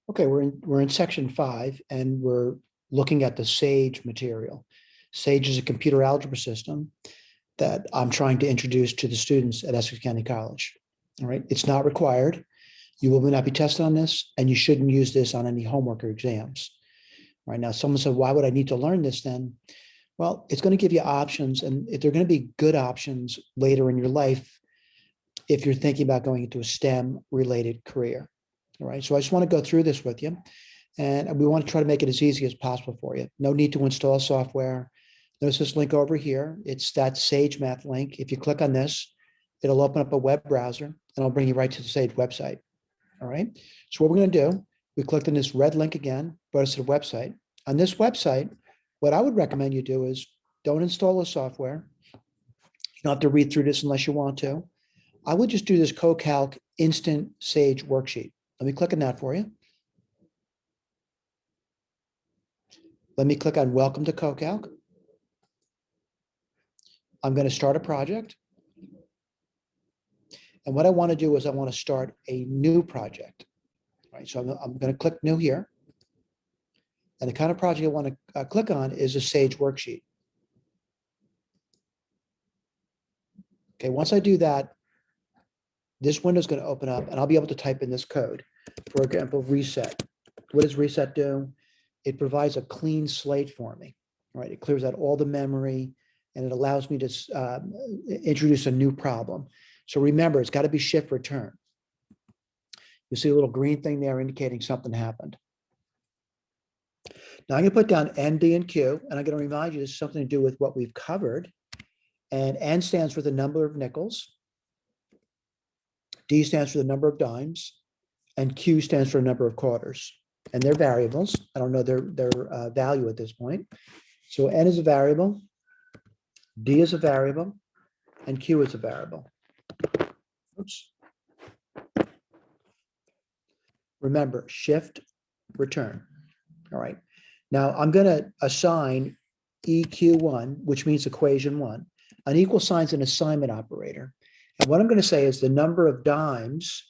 Okay, we're in section 5, and we're looking at the SAGE material. SAGE is a computer algebra system that I'm trying to introduce to the students at Essex County College. All right, it's not required. You will not be tested on this, and you shouldn't use this on any homework or exams. Right now, someone said, why would I need to learn this then? Well, it's going to give you options, and they're going to be good options later in your life if you're thinking about going into a STEM related career. All right, so I just want to go through this with you, and we want to try to make it as easy as possible for you. No need to install software. Notice this link over here. It's that Sage Math link. If you click on this, it'll open up a web browser, and it'll bring you right to the Sage website. All right, so what we're going to do, we clicked on this red link again, brought us to the website. On this website, what I would recommend you do is don't install the software. You don't have to read through this unless you want to. I would just do this CoCalc Instant Sage worksheet. Let me click on that for you. Let me click on Welcome to CoCalc. I'm going to start a project. And what I want to do is I want to start a new project. Right, so I'm going to click New here. And the kind of project I want to click on is a Sage worksheet. Okay, once I do that, this window is going to open up and I'll be able to type in this code. For example, reset. What does reset do? It provides a clean slate for me, right? It clears out all the memory and it allows me to introduce a new problem. So remember, it's got to be shift return. You see a little green thing there indicating something happened. Now I'm going to put down N, D, and Q, and I'm going to remind you this is something to do with what we've covered. And N stands for the number of nickels. D stands for the number of dimes, and Q stands for the number of quarters. And they're variables. I don't know their value at this point. So N is a variable, D is a variable, and Q is a variable. Oops. Remember, shift, return. All right. Now I'm going to assign EQ1, which means equation 1. An equal sign is an assignment operator. And what I'm going to say is the number of dimes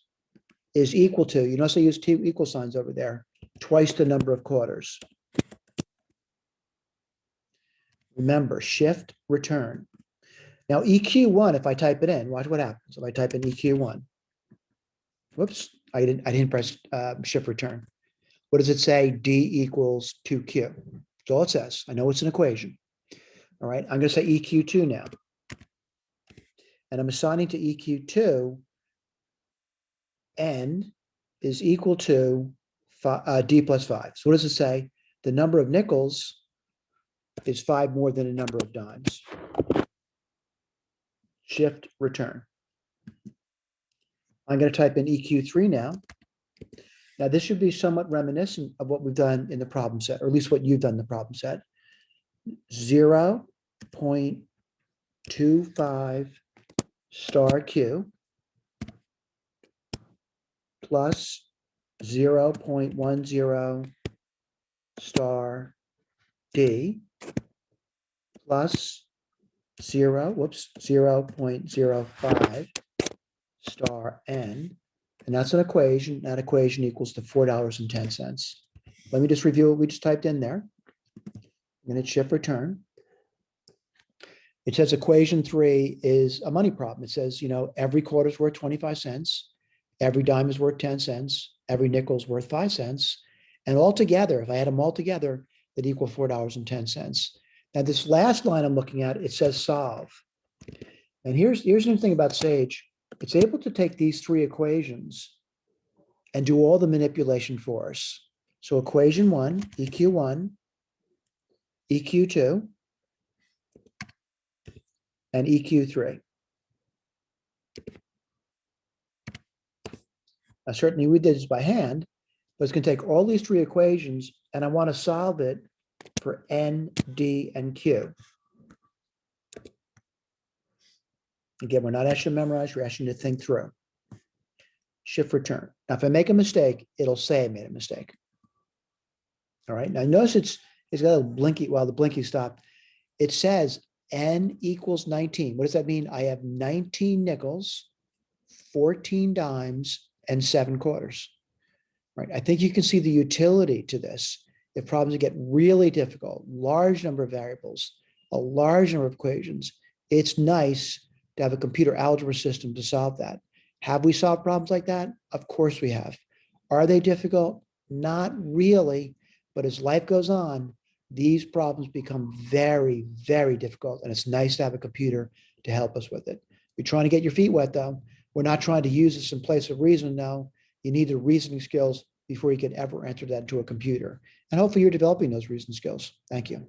is equal to, you notice I use two equal signs over there, twice the number of quarters. Remember, shift, return. Now EQ1, if I type it in, watch what happens. If I type in EQ1, whoops, I didn't press shift return. What does it say? D equals 2Q. That's all it says. I know it's an equation. All right, I'm going to say EQ2 now. And I'm assigning to EQ2, N is equal to D plus 5. So what does it say? The number of nickels is 5 more than the number of dimes. Shift, return. I'm going to type in EQ3 now. Now, this should be somewhat reminiscent of what we've done in the problem set, or at least what you've done in the problem set. 0.25 star Q plus 0.10 star D plus 0.05 star N. And that's an equation. That equation equals to $4.10. Let me just review what we just typed in there. I'm going to shift return. It says equation 3 is a money problem. It says, every quarter is worth 25 cents. Every dime is worth 10 cents. Every nickel is worth 5 cents. And altogether, if I add them all together, that equal $4.10. Now, this last line I'm looking at, it says solve. And here's the thing about Sage. It's able to take these three equations and do all the manipulation for us. So equation 1, EQ1, EQ2, and EQ3. Now, certainly we did this by hand, but it's going to take all these three equations, and I want to solve it for N, D, and Q. Again, we're not asking to memorize, we're asking to think through. Shift return. Now, if I make a mistake, it'll say I made a mistake. All right. Now, notice it's got a blinky. Well, the blinky stopped. It says N equals 19. What does that mean? I have 19 nickels, 14 dimes, and 7 quarters. right? I think you can see the utility to this. If problems get really difficult, large number of variables, a large number of equations, it's nice to have a computer algebra system to solve that. Have we solved problems like that? Of course we have. Are they difficult? Not really, but as life goes on, these problems become very, very difficult, and it's nice to have a computer to help us with it. You're trying to get your feet wet, though. We're not trying to use this in place of reason, no. You need the reasoning skills before you can ever enter that into a computer. And hopefully you're developing those reasoning skills. Thank you.